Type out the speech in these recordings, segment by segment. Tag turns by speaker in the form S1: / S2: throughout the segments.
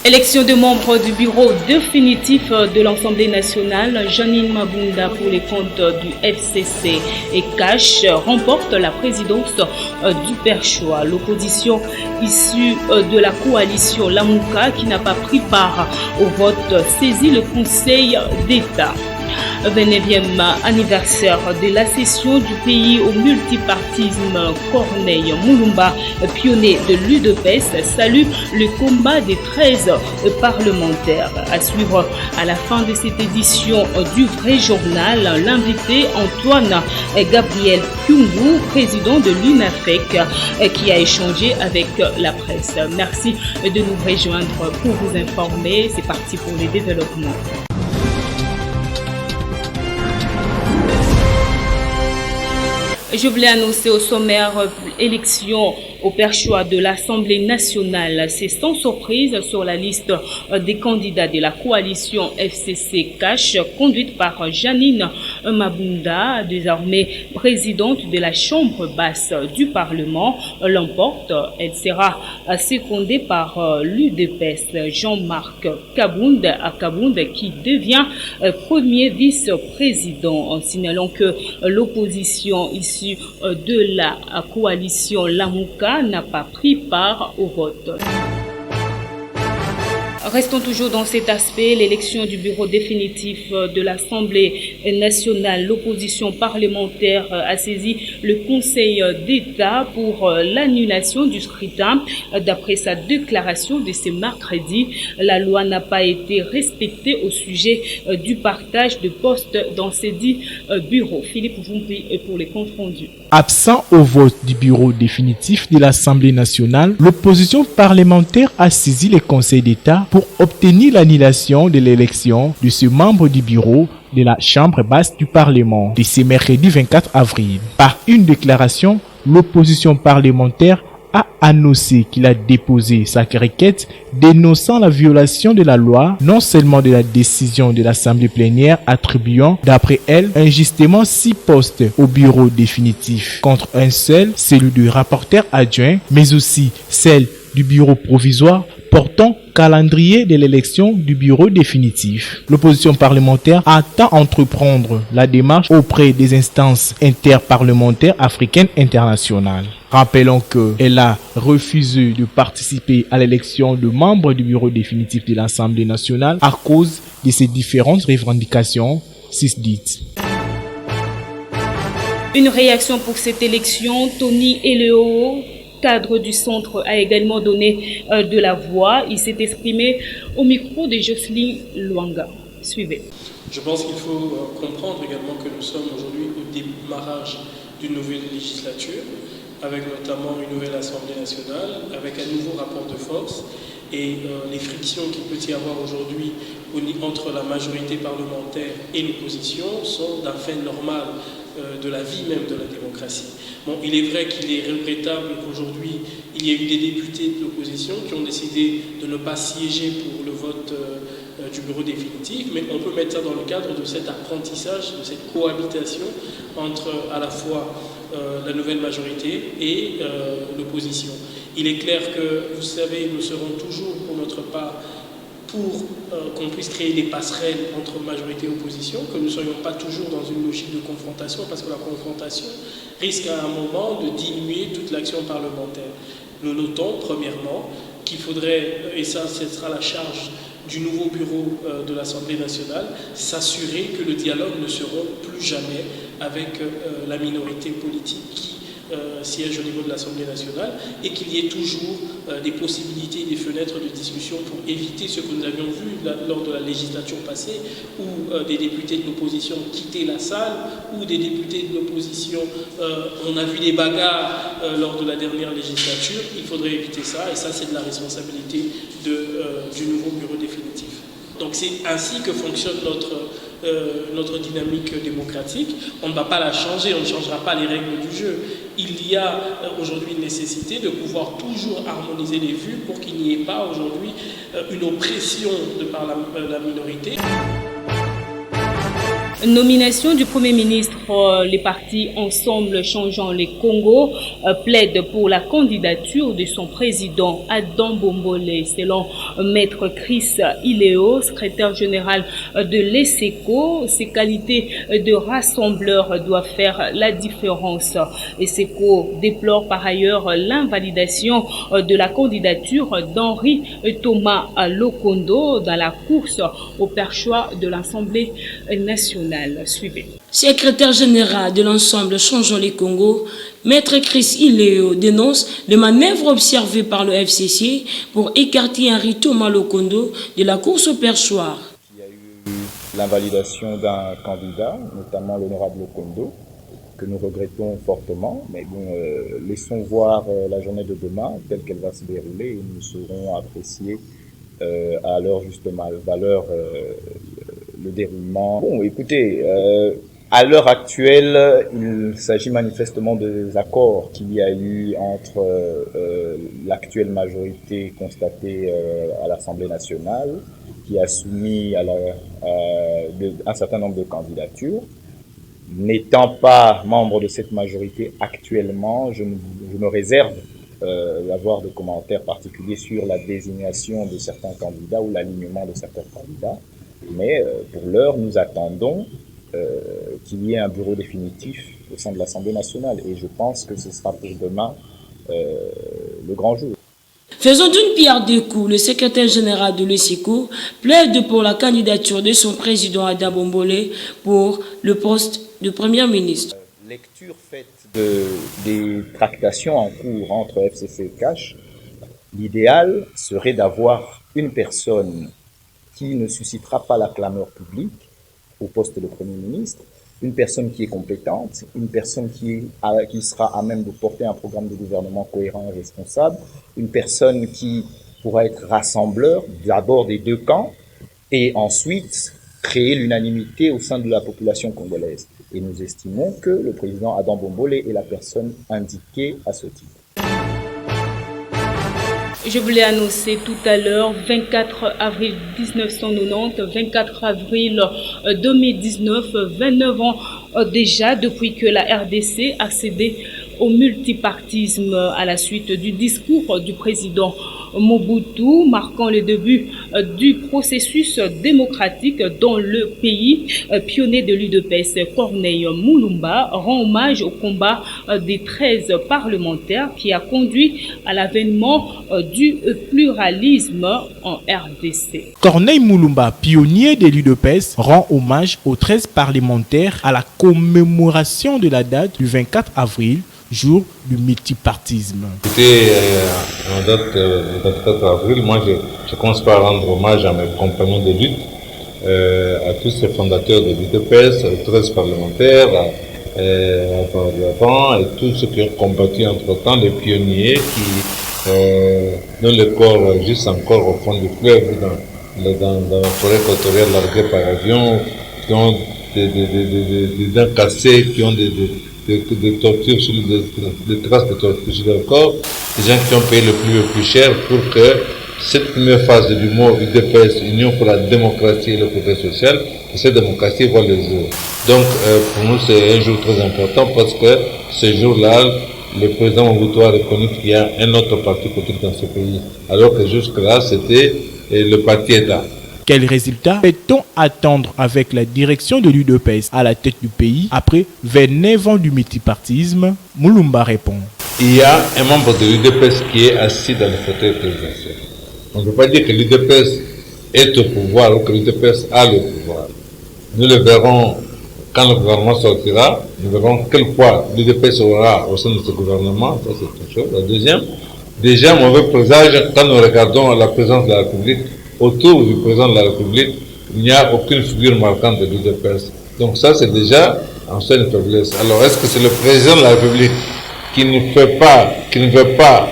S1: Élection de membres du bureau définitif de l'Assemblée nationale, Janine Mabunda pour les comptes du FCC et Cash remporte la présidence du Perchois. L'opposition issue de la coalition Lamouka qui n'a pas pris part au vote saisit le Conseil d'État. 29e anniversaire de la cession du pays au multipartisme, Corneille Moulumba, pionnier de l'UDPS, salue le combat des 13 parlementaires. À suivre à la fin de cette édition du Vrai Journal, l'invité Antoine Gabriel Kyungu, président de l'UNAFEC, qui a échangé avec la presse. Merci de nous rejoindre pour vous informer. C'est parti pour les développements. Je voulais annoncer au sommaire élection au Perchois de l'Assemblée nationale. C'est sans surprise sur la liste des candidats de la coalition FCC Cash, conduite par Janine Mabunda, désormais présidente de la Chambre basse du Parlement, l'emporte. Elle sera secondée par l'UDPS Jean-Marc Kabound, qui devient premier vice-président. Signalons que l'opposition issue de la coalition Lamouka n'a pas pris part au vote. Restons toujours dans cet aspect, l'élection du bureau définitif de l'Assemblée nationale. L'opposition parlementaire a saisi le Conseil d'État pour l'annulation du scrutin. D'après sa déclaration de ce mercredi, la loi n'a pas été respectée au sujet du partage de postes dans ces 10 bureaux. Philippe Vumpi pour les comptes rendus.
S2: Absent au vote du bureau définitif de l'Assemblée nationale, l'opposition parlementaire a saisi le Conseil d'État pour obtenir l'annulation de l'élection de ce membre du bureau de la Chambre basse du Parlement de ce mercredi 24 avril. Par une déclaration, l'opposition parlementaire a annoncé qu'il a déposé sa requête dénonçant la violation de la loi, non seulement de la décision de l'Assemblée plénière attribuant, d'après elle, injustement 6 postes au bureau définitif, contre un seul, celui du rapporteur adjoint, mais aussi celle du bureau provisoire portant calendrier de l'élection du bureau définitif. L'opposition parlementaire attend entreprendre la démarche auprès des instances interparlementaires africaines internationales. Rappelons qu'elle a refusé de participer à l'élection de membres du bureau définitif de l'Assemblée nationale à cause de ses différentes revendications susdites.
S1: Une réaction pour cette élection, Tony Eleo, cadre du centre, a également donné de la voix. Il s'est exprimé au micro de Jocelyne Luanga. Suivez.
S3: Je pense qu'il faut comprendre également que nous sommes aujourd'hui au démarrage d'une nouvelle législature, avec notamment une nouvelle Assemblée nationale, avec un nouveau rapport de force, et les frictions qu'il peut y avoir aujourd'hui entre la majorité parlementaire et l'opposition sont d'un fait normal de la vie même de la démocratie. Bon, il est vrai qu'il est regrettable qu'aujourd'hui il y ait eu des députés de l'opposition qui ont décidé de ne pas siéger pour le vote du bureau définitif, mais on peut mettre ça dans le cadre de cet apprentissage, de cette cohabitation entre à la fois la nouvelle majorité et l'opposition. Il est clair que, vous savez, nous serons toujours pour notre part pour qu'on puisse créer des passerelles entre majorité et opposition, que nous ne soyons pas toujours dans une logique de confrontation, parce que la confrontation risque à un moment de diluer toute l'action parlementaire. Nous notons, premièrement, qu'il faudrait, et ça, ce sera la charge du nouveau bureau de l'Assemblée nationale, s'assurer que le dialogue ne se rompt plus jamais avec la minorité politique qui siège au niveau de l'Assemblée nationale, et qu'il y ait toujours des possibilités, des fenêtres de discussion pour éviter ce que nous avions vu lors de la législature passée, où des députés de l'opposition quittaient la salle, où des députés de l'opposition, on a vu des bagarres lors de la dernière législature. Il faudrait éviter ça, et ça c'est de la responsabilité du nouveau bureau définitif. Donc c'est ainsi que fonctionne notre dynamique démocratique. On ne va pas la changer, on ne changera pas les règles du jeu. Il y a aujourd'hui une nécessité de pouvoir toujours harmoniser les vues pour qu'il n'y ait pas aujourd'hui une oppression de par la minorité.
S1: Nomination du Premier ministre, les partis Ensemble Changeant les Congo plaident pour la candidature de son président Adam Bombolé. Selon Maître Chris Iléo, secrétaire général de l'ESECO, ses qualités de rassembleur doivent faire la différence. ESECO déplore par ailleurs l'invalidation de la candidature d'Henri Thomas Lokondo dans la course au perchoir de l'Assemblée nationale. Suivez.
S4: Secrétaire général de l'ensemble Changeons les Congo, Maître Chris Iléo dénonce les manœuvres observées par le FCC pour écarter Henri Thomas Lokondo de la course au perchoir.
S5: Il y a eu l'invalidation d'un candidat, notamment l'honorable Lokondo, que nous regrettons fortement, mais bon, laissons voir la journée de demain, telle qu'elle va se dérouler, et nous saurons apprécier à leur juste valeur le déroulement. Bon, écoutez, à l'heure actuelle, il s'agit manifestement des accords qu'il y a eu entre l'actuelle majorité constatée à l'Assemblée nationale, qui a soumis un certain nombre de candidatures. N'étant pas membre de cette majorité actuellement, je me réserve d'avoir de commentaires particuliers sur la désignation de certains candidats ou l'alignement de certains candidats. Mais pour l'heure, nous attendons qu'il y ait un bureau définitif au sein de l'Assemblée nationale. Et je pense que ce sera pour demain le grand jour.
S4: Faisons d'une pierre deux coups. Le secrétaire général de l'ESECO plaide pour la candidature de son président Adam Bombolé pour le poste de Premier ministre.
S5: Lecture faite des tractations en cours entre FCC et CACH, l'idéal serait d'avoir une personne qui ne suscitera pas la clameur publique au poste de Premier ministre, une personne qui est compétente, une personne qui sera à même de porter un programme de gouvernement cohérent et responsable, une personne qui pourra être rassembleur d'abord des deux camps et ensuite créer l'unanimité au sein de la population congolaise. Et nous estimons que le président Adam Bombolé est la personne indiquée à ce titre.
S1: Je vous l'ai annoncé tout à l'heure, 24 avril 1990, 24 avril 2019, 29 ans déjà depuis que la RDC a cédé au multipartisme à la suite du discours du président Mobutu, marquant le début du processus démocratique dans le pays. Pionnier de l'UDPS, Corneille Mulumba rend hommage au combat des 13 parlementaires qui a conduit à l'avènement du pluralisme en RDC.
S2: Corneille Mulumba, pionnier de l'UDPS, rend hommage aux 13 parlementaires à la commémoration de la date du 24 avril, jour du multipartisme.
S6: Écoutez, en date du 24 avril, moi je commence par rendre hommage à mes compagnons de lutte, à tous ces fondateurs de l'UDPS, aux 13 parlementaires, et tous ceux qui ont combattu entre-temps, les pionniers dont le corps juste encore au fond du fleuve, dans la forêt équatoriale larguée par avion, qui ont des dents cassées, qui ont des tortures, des traces de tortures sur leur corps, des gens qui ont payé le plus cher pour que cette première phase du mot UDPS, Union pour la démocratie et le progrès social, que cette démocratie voit le jour. Donc pour nous c'est un jour très important parce que ce jour-là, le président Mobutu a reconnu qu'il y a un autre parti politique dans ce pays, alors que jusque-là c'était le parti État.
S2: Quels résultats peut-on attendre avec la direction de l'UDPS à la tête du pays après 29 ans du multipartisme? Mulumba répond.
S6: Il y a un membre de l'UDPS qui est assis dans le fauteuil présidentiel. On ne peut pas dire que l'UDPS est au pouvoir ou que l'UDPS a le pouvoir. Nous le verrons quand le gouvernement sortira. Nous verrons quel poids l'UDPS aura au sein de ce gouvernement. Ça, c'est une chose. La deuxième, déjà mauvais présage quand nous regardons la présence de la République. Autour du président de la République, il n'y a aucune figure marquante de l'UDPS. Donc ça, c'est déjà en soi une faiblesse. Alors, est-ce que c'est le président de la République qui ne veut pas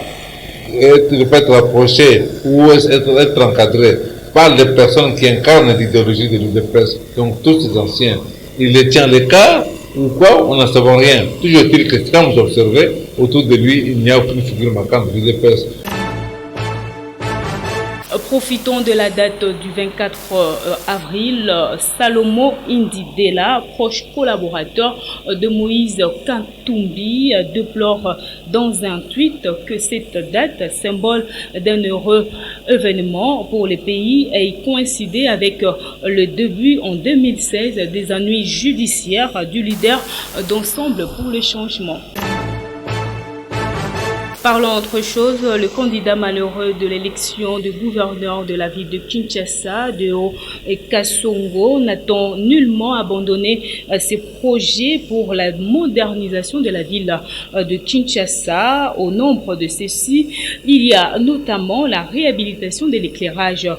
S6: être approché ou être encadré par des personnes qui incarnent l'idéologie de l'UDPS? Donc tous ces anciens, il les tient à l'écart ou quoi? On n'en savons rien. Toujours est-il que quand vous observez, autour de lui, il n'y a aucune figure marquante de l'UDPS.
S1: Profitons de la date du 24 avril. Salomo Indidela, proche collaborateur de Moïse Katumbi, déplore dans un tweet que cette date, symbole d'un heureux événement pour le pays, ait coïncidé avec le début en 2016 des ennuis judiciaires du leader d'Ensemble pour le changement. Parlons autre chose, le candidat malheureux de l'élection de gouverneur de la ville de Kinshasa, Deo Kasongo, n'a-t-on nullement abandonné ses projets pour la modernisation de la ville de Kinshasa. Au nombre de ceux-ci, il y a notamment la réhabilitation de l'éclairage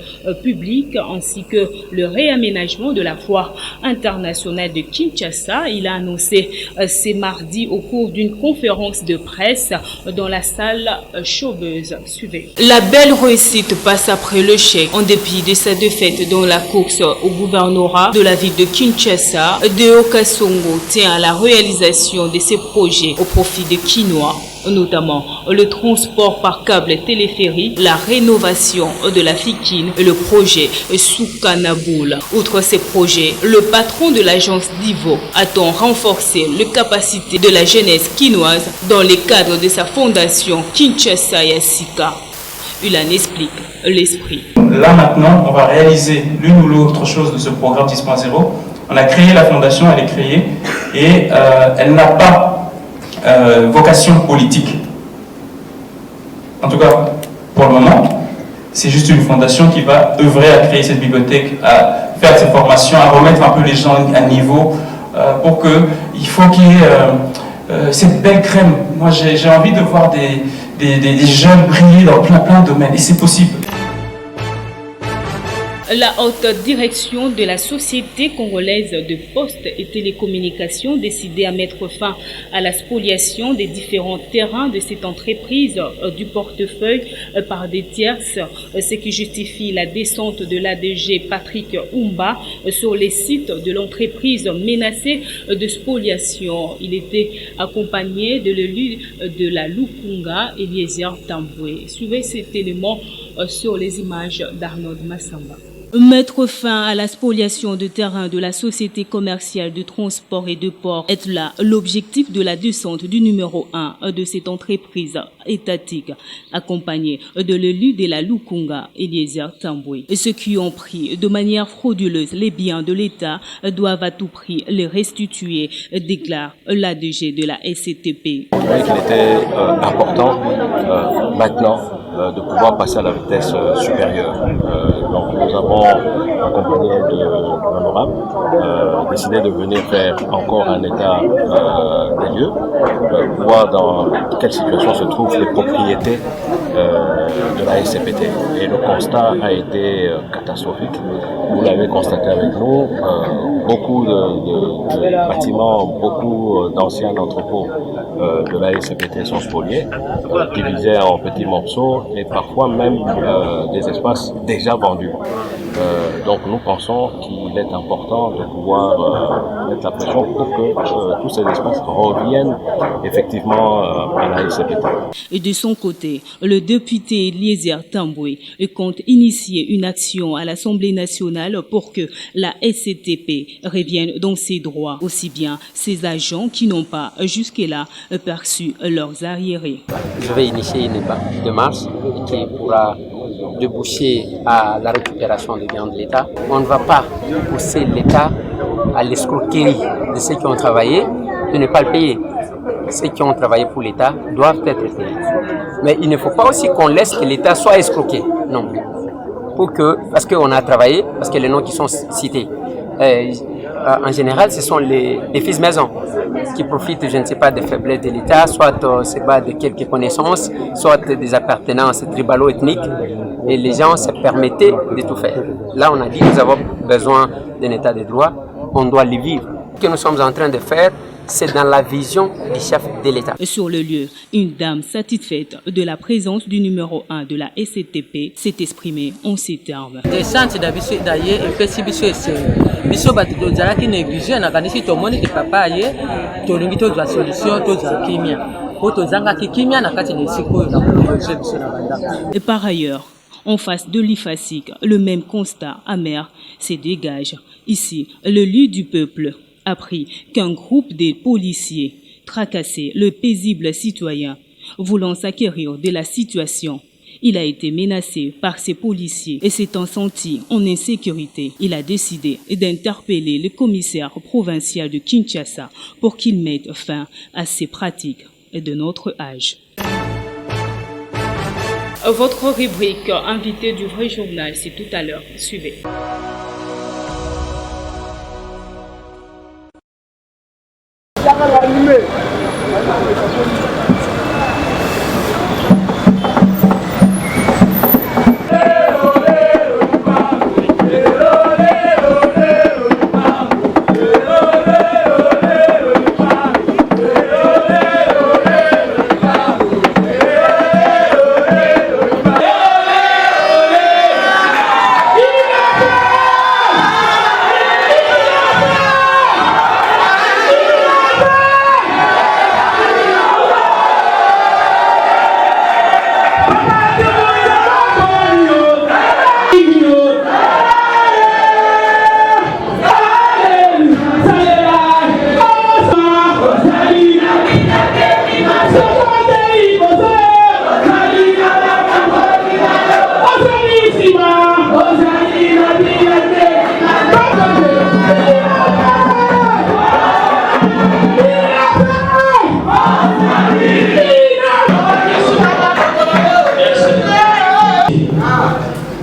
S1: public ainsi que le réaménagement de la foire internationale de Kinshasa. Il a annoncé ce mardi au cours d'une conférence de presse dans la salle chauveuse. Suivez. La belle réussite passe après le chèque. En dépit de sa défaite dans la course au gouvernorat de la ville de Kinshasa, Deo Kasongo tient à la réalisation de ses projets au profit des Kinois, notamment le transport par câble téléphérique, la rénovation de la Fikine et le projet Soukanaboul. Outre ces projets, le patron de l'agence Divo attend renforcer les capacités de la jeunesse quinoise dans le cadre de sa fondation Kinshasa Yasika. Il en explique l'esprit.
S7: Là maintenant, on va réaliser l'une ou l'autre chose de ce programme 10.0. On a créé la fondation, elle est créée et elle n'a pas vocation politique. En tout cas, pour le moment, c'est juste une fondation qui va œuvrer à créer cette bibliothèque, à faire ces formations, à remettre un peu les gens à niveau, pour que il faut qu'il y ait cette belle crème. Moi, j'ai envie de voir des jeunes briller dans plein de domaines, et c'est possible.
S1: La haute direction de la Société congolaise de postes et télécommunications décidait à mettre fin à la spoliation des différents terrains de cette entreprise du portefeuille par des tierces, ce qui justifie la descente de l'ADG Patrick Oumba sur les sites de l'entreprise menacée de spoliation. Il était accompagné de l'élu de la Lukunga, Eliezer Tamboué. Suivez cet élément sur les images d'Arnold Massamba. Mettre fin à la spoliation de terrain de la société commerciale de transport et de port est là l'objectif de la descente du numéro 1 de cette entreprise étatique, accompagné de l'élu de la Lukunga, Eliezer Tamboué. Ceux qui ont pris de manière frauduleuse les biens de l'État doivent à tout prix les restituer, déclare l'ADG de la SCTP.
S8: On trouvait qu'il était important maintenant de pouvoir passer à la vitesse supérieure. Donc nous avons accompagné de l'honorable, décidé de venir faire encore un état des lieux, voir dans quelle situation se trouvent les propriétés de la SCPT. Et le constat a été catastrophique. Vous l'avez constaté avec nous, beaucoup de bâtiments, beaucoup d'anciens entrepôts de la SCPT sont spoliés, divisés en petits morceaux et parfois même des espaces déjà vendus. Donc nous pensons qu'il est important de pouvoir mettre la pression pour que tous ces espaces reviennent effectivement à la SCPT.
S1: Et de son côté, le député Eliezer Tamboué compte initier une action à l'Assemblée nationale pour que la SCTP revienne dans ses droits, aussi bien ses agents qui n'ont pas jusque-là perçu leurs arriérés.
S9: Je vais initier une démarche qui pourra déboucher à la récupération des biens de l'État. On ne va pas pousser l'État à l'escroquerie de ceux qui ont travaillé, de ne pas le payer. Ceux qui ont travaillé pour l'État doivent être payés. Mais il ne faut pas aussi qu'on laisse que l'État soit escroqué non plus. Parce qu'on a travaillé, parce que les noms qui sont cités, en général, ce sont les fils maison qui profitent, je ne sais pas, des faiblesses de l'État, soit de quelques connaissances, soit des appartenances tribalo-ethniques, et les gens se permettaient de tout faire. Là, on a dit que nous avons besoin d'un État de droit, on doit le vivre. Ce que nous sommes en train de faire, c'est dans la vision du chef de l'État.
S1: Sur le lieu, une dame satisfaite de la présence du numéro 1 de la SCTP s'est exprimée en ces termes. Et par ailleurs, En face de l'IFASIC, le même constat amer se dégage. Ici, le lieu du peuple a appris qu'un groupe de policiers tracassait le paisible citoyen, voulant s'acquérir de la situation. Il a été menacé par ces policiers et s'étant senti en insécurité, il a décidé d'interpeller le commissaire provincial de Kinshasa pour qu'il mette fin à ces pratiques de notre âge. Votre rubrique invité du vrai journal, c'est tout à l'heure. Suivez.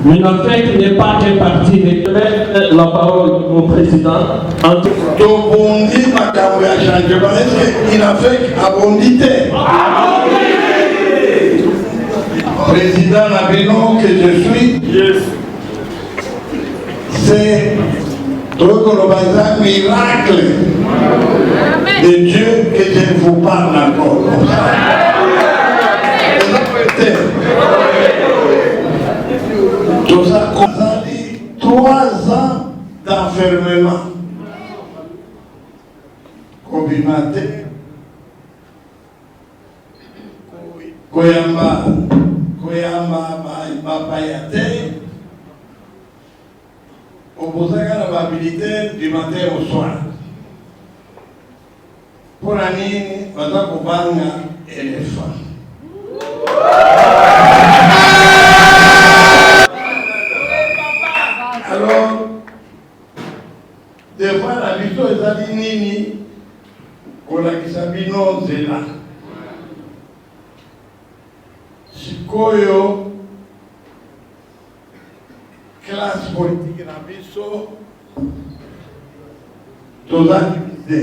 S10: Mais en fait, il n'est pas très parti. Je mets la parole au président.
S11: Tobondi makambo ya changement, est-ce qu'il a fait abondité? Président Nabino que je suis, c'est un miracle de Dieu que je vous parle encore. Tout ça, 3 ans d'enfermement. Kobimaté, Koyamba, Bapayate, opposé à la mobilité du matin au soir. Pour l'année, on a Kobanga éléphant. Alors, des fois, la vision est à l'inini, qu'on a qui s'habille non, c'est là. Sikoyo, classe politique na biso, toza divisé.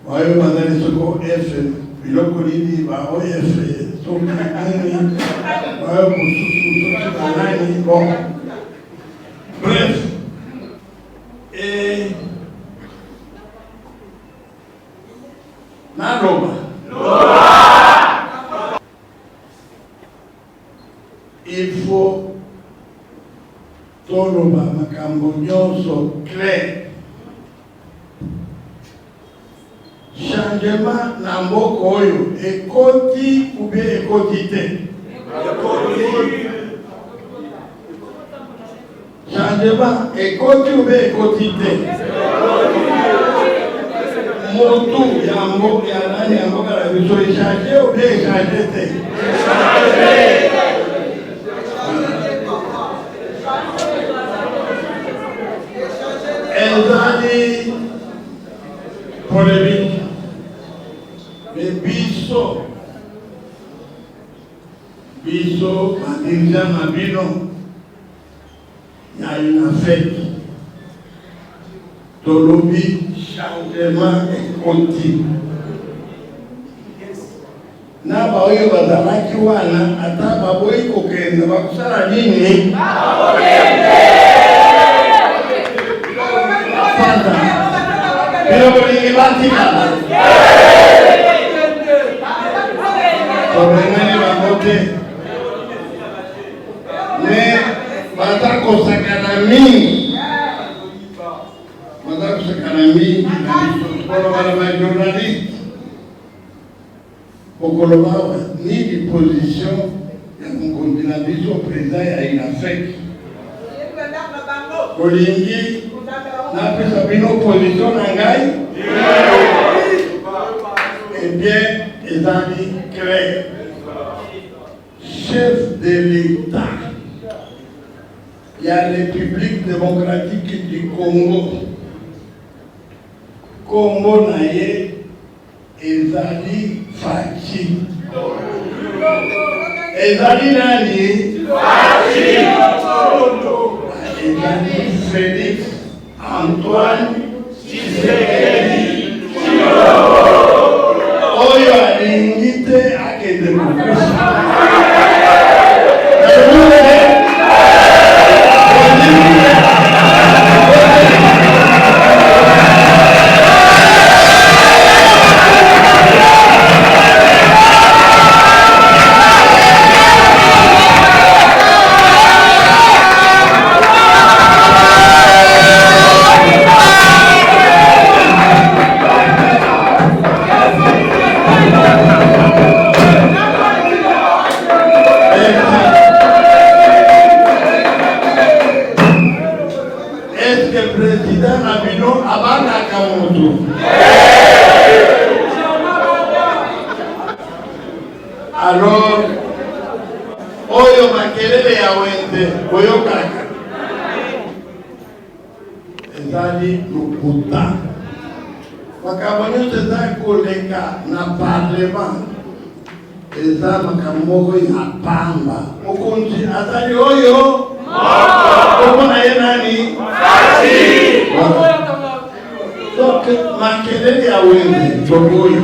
S11: Wayo bazali soko F, biloko nini ba OF, soko nini, wayo mosusu soko nani, bon. Bref, et Naloba. Il faut toloba makambo nyonso clair. Changement na mboko oyo ekoti ou bien ekoti te. Changement ekoti ou bien ekoti te. Motu ya mboka ya nani ya mboka la biso échanger ou bien échanger te. Ezali polémique. Mais biso, dirigeant Mabino, il y a une fête. Tolobi, changement et continu. Na baoyo bazalaki wana ata baboyi kokende bakusala nini? Biloko lingi batikala. Tolengani bangote. Mais baza kosakana mingi. Baza kosakana mingi. Koloba na journaliste. Okoloba ni di position ya mokonzi na biso président ya INAFEC kolingi napesa bino position na ngai eh bien ezali clair chef de l'État ya République démocratique du Congo Congo na ye ezali Faci ezali nani Faci ezali Félix Antoine Tshisekedi oyo alingi te akende kokufa alors oyo makelele ya wende koyokaka ezali lokuta makambo nyonso eza koleka na parlement eza makambo moko ya pamba mokonzi azali oyo komona ye nani donc makelele ya wende tokoyo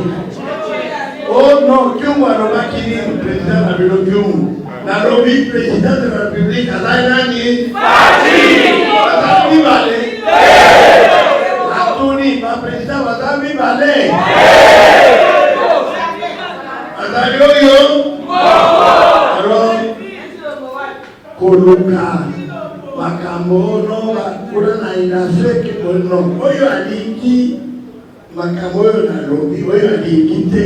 S11: oh non, Kyungu alobaki nini président na bilo Kyungu nalobi président de la République azali nani azali mibale atuni ba président bazali mibale azali oyo alors koluka makambo ono bakula na INAFEC ono oyo alingi makambo oyo nalobi oyo alingi te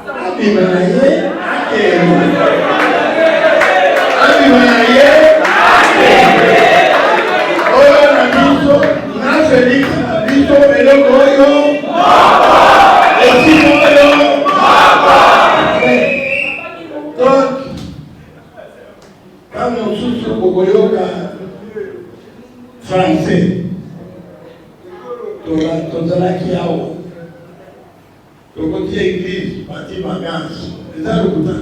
S11: Abimanaye akemo. Abimanaye akemo. Oyo na biso na Félix na biso eloko oyo. Esi oyo. Donc, kama mosusu kokoyoka français, tozalaki awa. Tokoti église bati bagasi eza lokuta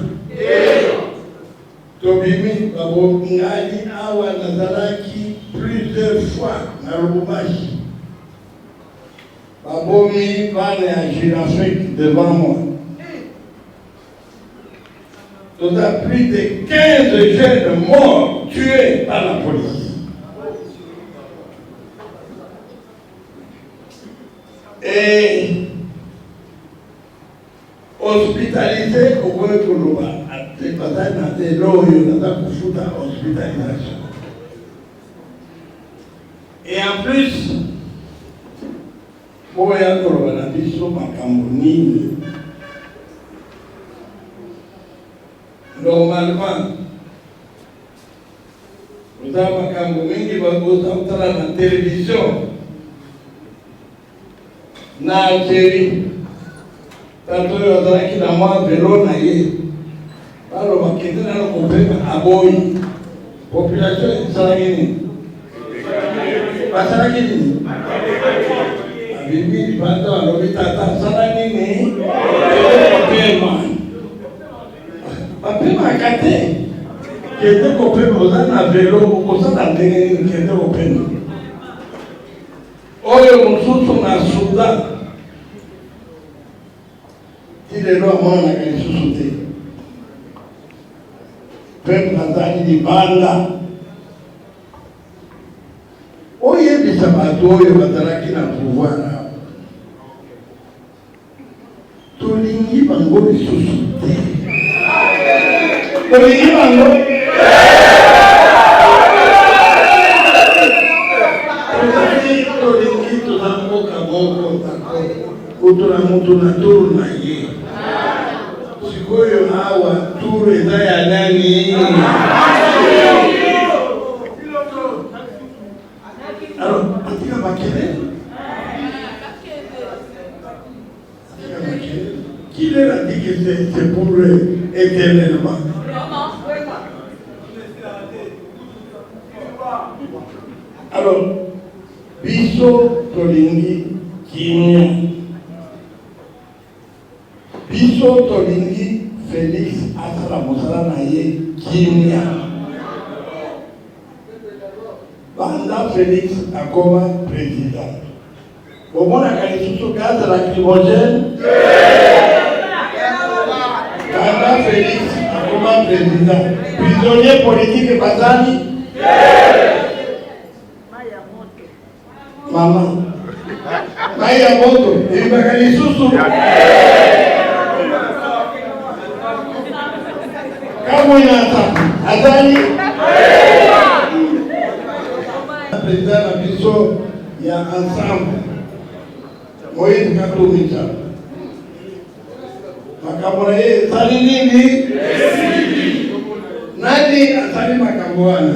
S11: tobimi babongali awa nazalaki plusieurs fois na Lubumbashi babomi bana ya Jeune-Afrique devant moi toza plus de 15 jeunes morts tués par la police et hospitalisé au point que l'on va dans des lois hospitalisation. Et en plus, pour y avoir la vision macambonine, normalement, nous avons macambonine qui va vous entendre à la télévision, en Algérie. Tanto yo azalaki na mwa velo na ye baloba kende nano kopema aboyi population esalaki nini basalaki nini abibi libanda balobi tata asala nini kopema bapemaka te kende kopema oza na velo okosala ndenge nini kende kopema oyo mosusu na Sudan il est là, moi, on a gagné sous-souté. Peuple azali libanda. Oyebisa bato oyo bazalaki na pouvoir. Tolingi bango lisusu te. Tolingi bango. Tolingi toza mboka moko tako. Kutu na mutu na turu na ye. sikoyo hawa tour eza ya nani? Alors, atika Makelele. Qui leur a dit que c'est pour éternellement? Alors, biso tolingi kimia. Biso tolingi Félix asala mosala na ye kimia. Banda Félix akoma président. Bomona kalisusu gaz lacrymogène. Banda Félix akoma président. Prisonnier politique bazali. Mama. Maya moto. Iba kalisusu. Kamo inata. Azali. Président na biso ya ensemble. Moïse Katumita. Makambo na ye sali nini? Nani asali makambo wana?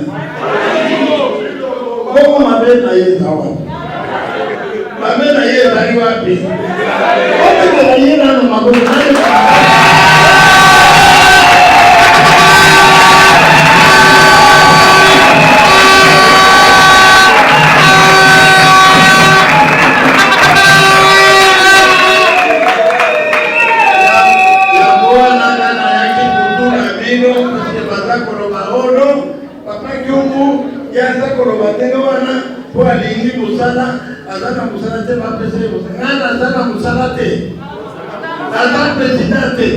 S11: Koko mabe na ye sawa. Mabe na ye sali wapi? Koko na ye nanu mabe na ye. Azana musala te ba pese ngana azana musala te azana presidente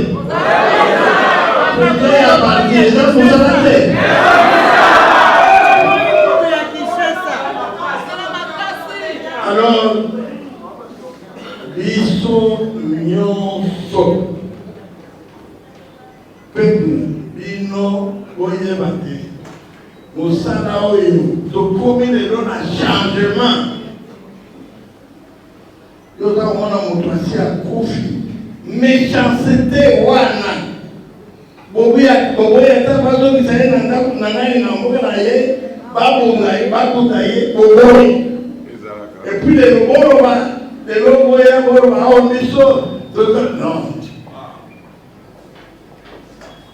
S11: presidente ya parti azana musala te alors biso nyonso peuple bino boyeba te musala oyo tokomi lelo na changement. Nous avons un motoci à Kofi. Méchanceté, wana. Boboya, tabazo, qui s'est nanani, nambokaye, babounaye, baboutaye, boboy. Et puis les loboroba, les loboya, boroba, on biso, non.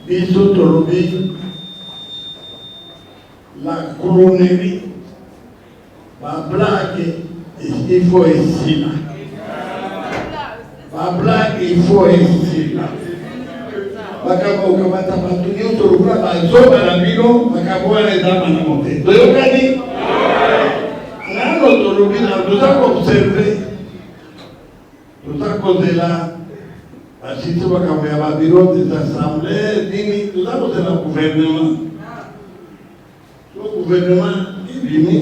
S11: Biso tolobi, la coronerie, la blague, il faut ici là. La blague, il faut ici là. Makabo kamata batuni utolukula bazoba na bino makabo les dames na monter. Doyokani? Nano tolobi na doza observer. Doza kozela asiti bakabo ya ba bureau des assemblées dini doza kozela gouvernement. Le gouvernement ibimi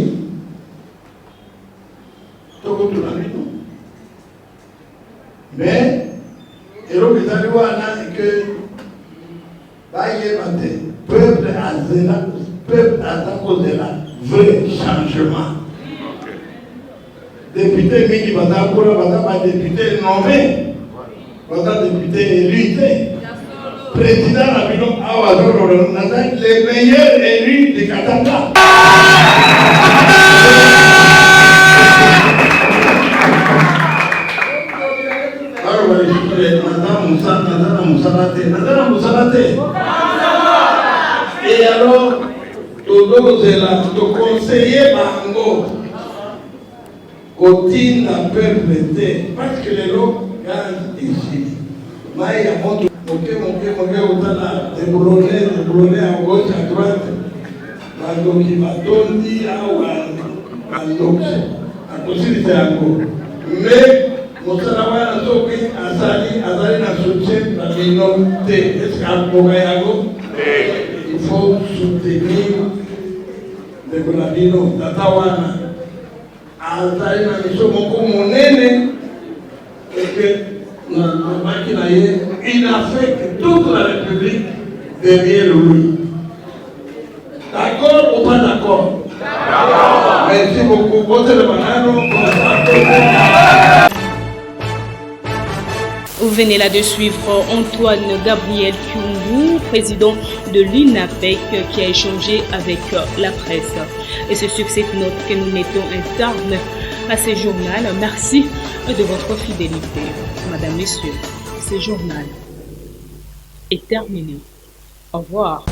S11: toko tunabino. Mais et le bizarre wana que peuple à cause de la vrai changement. Député Miki Badakura, Badaba député nommé, Badaba député élu, président Abidon Awadoro, les meilleurs élus de Katanga. Et alors, tout conseiller Bango, côté d'un peuple, parce que les lots gaz ici. Maïa monte, au-delà, déboulonner à gauche, à droite, Bango qui va tondi à l'autre, à cause de Bango. Mais, Mosalawa Azoki, Azali na soutien la minorité. Est-ce il faut soutenir les Golavino, Tatawana, Azali na mission moko monene, et que il a fait que toute la République derrière lui. D'accord ou pas d'accord? Merci beaucoup. Votez le banano.
S1: Vous venez là de suivre Antoine Gabriel Kyungu, président de l'UNAPEC, qui a échangé avec la presse. Et c'est sur cette note que nous mettons un terme à ce journal. Merci de votre fidélité. Madame, Messieurs, ce journal est terminé. Au revoir.